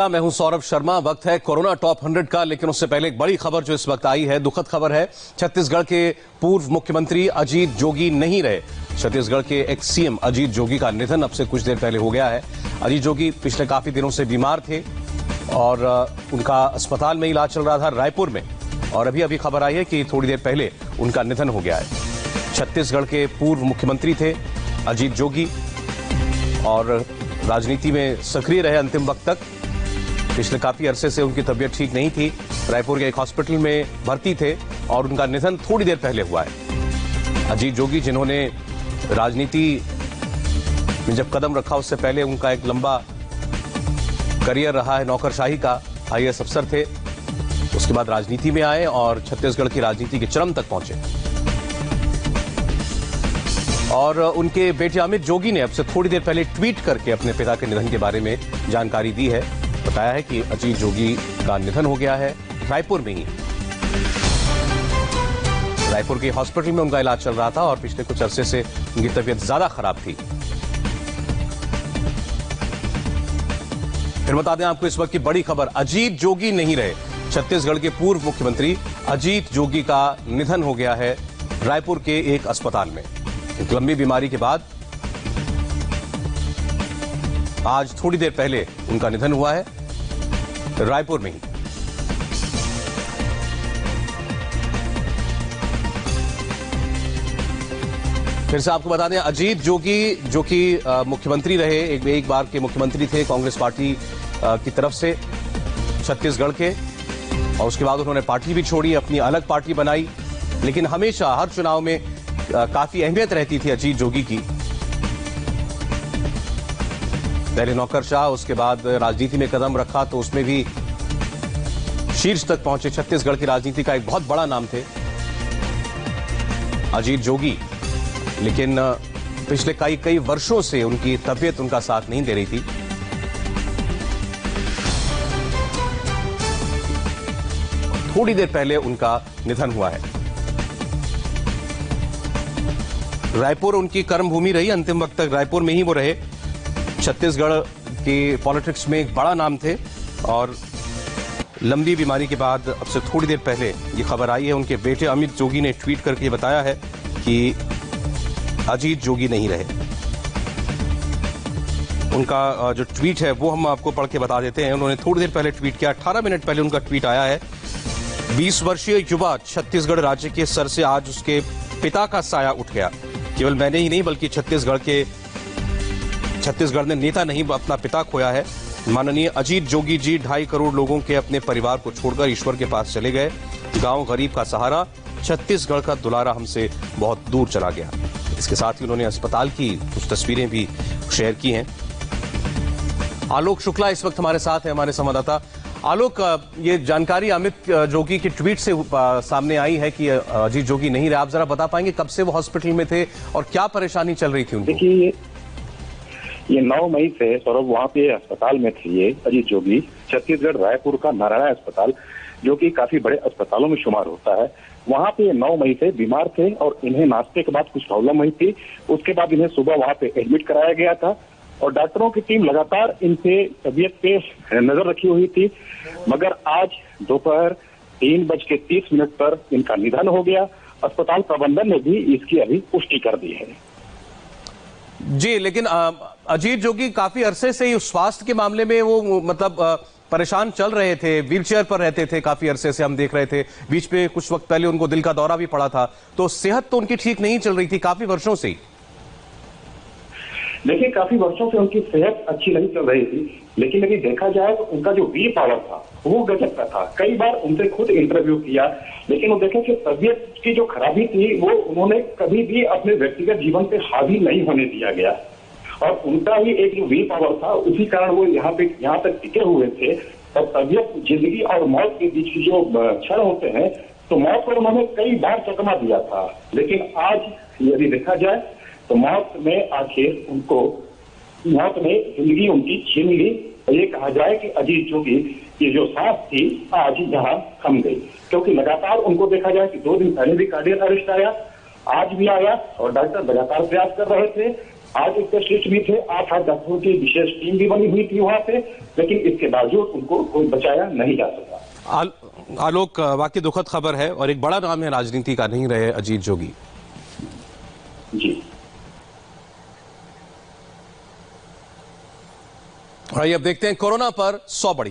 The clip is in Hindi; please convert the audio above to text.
मैं हूं सौरभ शर्मा। वक्त है कोरोना टॉप 100 का, लेकिन उससे पहले एक बड़ी खबर जो इस वक्त आई है, दुखद खबर है। छत्तीसगढ़ के पूर्व मुख्यमंत्री अजीत जोगी नहीं रहे। छत्तीसगढ़ के एक्स सीएम अजीत जोगी का निधन अब से कुछ देर पहले हो गया है। अजीत जोगी पिछले काफी दिनों से बीमार थे और उनका अस्पताल में इलाज चल रहा था रायपुर में, और अभी अभी खबर आई है कि थोड़ी देर पहले उनका निधन हो गया है। छत्तीसगढ़ के पूर्व मुख्यमंत्री थे अजीत जोगी और राजनीति में सक्रिय रहे अंतिम वक्त तक। पिछले काफी अरसे से उनकी तबीयत ठीक नहीं थी, रायपुर के एक हॉस्पिटल में भर्ती थे और उनका निधन थोड़ी देर पहले हुआ है। अजीत जोगी जिन्होंने राजनीति में जब कदम रखा उससे पहले उनका एक लंबा करियर रहा है नौकरशाही का। आईएएस अफसर थे, उसके बाद राजनीति में आए और छत्तीसगढ़ की राजनीति के चरम तक पहुंचे। और उनके बेटे अमित जोगी ने अब से थोड़ी देर पहले ट्वीट करके अपने पिता के निधन के बारे में जानकारी दी है। बताया है कि अजीत जोगी का निधन हो गया है रायपुर में ही। रायपुर के हॉस्पिटल में उनका इलाज चल रहा था और पिछले कुछ अरसे से उनकी तबीयत ज्यादा खराब थी। फिर बता दें आपको इस वक्त की बड़ी खबर, अजीत जोगी नहीं रहे। छत्तीसगढ़ के पूर्व मुख्यमंत्री अजीत जोगी का निधन हो गया है रायपुर के एक अस्पताल में। एक लंबी बीमारी के बाद आज थोड़ी देर पहले उनका निधन हुआ है रायपुर में ही। फिर से आपको बता दें, अजीत जोगी जो कि मुख्यमंत्री रहे, एक बार के मुख्यमंत्री थे कांग्रेस पार्टी की तरफ से छत्तीसगढ़ के, और उसके बाद उन्होंने पार्टी भी छोड़ी, अपनी अलग पार्टी बनाई। लेकिन हमेशा हर चुनाव में काफी अहमियत रहती थी अजीत जोगी की। पहले नौकरशाह, उसके बाद राजनीति में कदम रखा तो उसमें भी शीर्ष तक पहुंचे। छत्तीसगढ़ की राजनीति का एक बहुत बड़ा नाम थे अजीत जोगी, लेकिन पिछले कई वर्षों से उनकी तबीयत उनका साथ नहीं दे रही थी। थोड़ी देर पहले उनका निधन हुआ है। रायपुर उनकी कर्मभूमि रही, अंतिम वक्त तक रायपुर में ही वो रहे। छत्तीसगढ़ के पॉलिटिक्स में एक बड़ा नाम थे और लंबी बीमारी के बाद अब से थोड़ी देर पहले ये खबर आई है। उनके बेटे अमित जोगी ने ट्वीट करके बताया है कि अजीत जोगी नहीं रहे। उनका जो ट्वीट है वो हम आपको पढ़ के बता देते हैं। उन्होंने थोड़ी देर पहले ट्वीट किया, 18 मिनट पहले उनका ट्वीट आया है। 20 वर्षीय युवा छत्तीसगढ़ राज्य के सर से आज उसके पिता का साया उठ गया। केवल मैंने ही नहीं बल्कि छत्तीसगढ़ ने नेता नहीं अपना पिता खोया है। माननीय अजीत जोगी जी 2.5 करोड़ लोगों के अपने परिवार को छोड़कर ईश्वर के पास चले गए। गांव गरीब का सहारा, छत्तीसगढ़ का दुलारा हमसे बहुत दूर चला गया। इसके साथ ही उन्होंने अस्पताल की कुछ तस्वीरें भी शेयर की हैं। आलोक शुक्ला इस वक्त हमारे साथ है, हमारे संवाददाता। आलोक, ये जानकारी अमित जोगी की ट्वीट से सामने आई है कि अजीत जोगी नहीं रहे। आप जरा बता पाएंगे कब से वो हॉस्पिटल में थे और क्या परेशानी चल रही थी उनको? देखिए, ये 9 मई से सौरभ वहाँ पे अस्पताल में थे ये अजीत जोगी। छत्तीसगढ़ रायपुर का नारायण अस्पताल, जो कि काफी बड़े अस्पतालों में शुमार होता है, वहाँ पे 9 मई से बीमार थे और इन्हें नाश्ते के बाद कुछ प्रॉब्लम हुई थी। उसके बाद इन्हें सुबह वहाँ पे एडमिट कराया गया था और डॉक्टरों की टीम लगातार इनसे तबीयत पे नजर रखी हुई थी। मगर आज दोपहर 3:30 पर इनका निधन हो गया। अस्पताल प्रबंधन ने भी इसकी अभी पुष्टि कर दी है। जी, लेकिन अजीत जोगी काफी अरसे से ही स्वास्थ्य के मामले में वो परेशान चल रहे थे, व्हीलचेयर पर रहते थे काफी अरसे से, हम देख रहे थे। बीच में कुछ वक्त पहले उनको दिल का दौरा भी पड़ा था, तो सेहत तो उनकी ठीक नहीं चल रही थी काफी वर्षों से ही। देखिए, काफी वर्षों से उनकी सेहत अच्छी नहीं चल रही थी, लेकिन यदि देखा जाए तो उनका जो वी पावर था वो गजब का था। कई बार उनसे खुद इंटरव्यू किया, लेकिन वो देखें कि तबीयत की जो खराबी थी वो उन्होंने कभी भी अपने व्यक्तिगत जीवन पे हावी नहीं होने दिया गया। और उनका ही एक जो वी पावर था, उसी कारण वो यहाँ तक टिके हुए थे। और तबीयत, जिंदगी और मौत के बीच की जो क्षण होते हैं, तो मौत पर उन्होंने कई बार चकमा दिया था। लेकिन आज यदि देखा जाए तो मौत ने जिंदगी उनकी छीन ली। ये कहा जाए कि अजीत जोगी की जो सांस थी आज यहाँ थम गई, क्योंकि लगातार उनको देखा जाए कि 2 दिन पहले भी कार्डियक अरेस्ट आया, आज भी आया और डॉक्टर लगातार प्रयास कर रहे थे। आज स्पेशलिस्ट भी थे, 8-10 की विशेष टीम भी बनी हुई थी वहां पे, लेकिन इसके बावजूद उनको कोई बचाया नहीं जा सका। आलोक, वाकई दुखद खबर है और एक बड़ा नाम है राजनीति का, नहीं रहे अजीत जोगी। जी, और अब देखते हैं कोरोना पर 100 बड़ी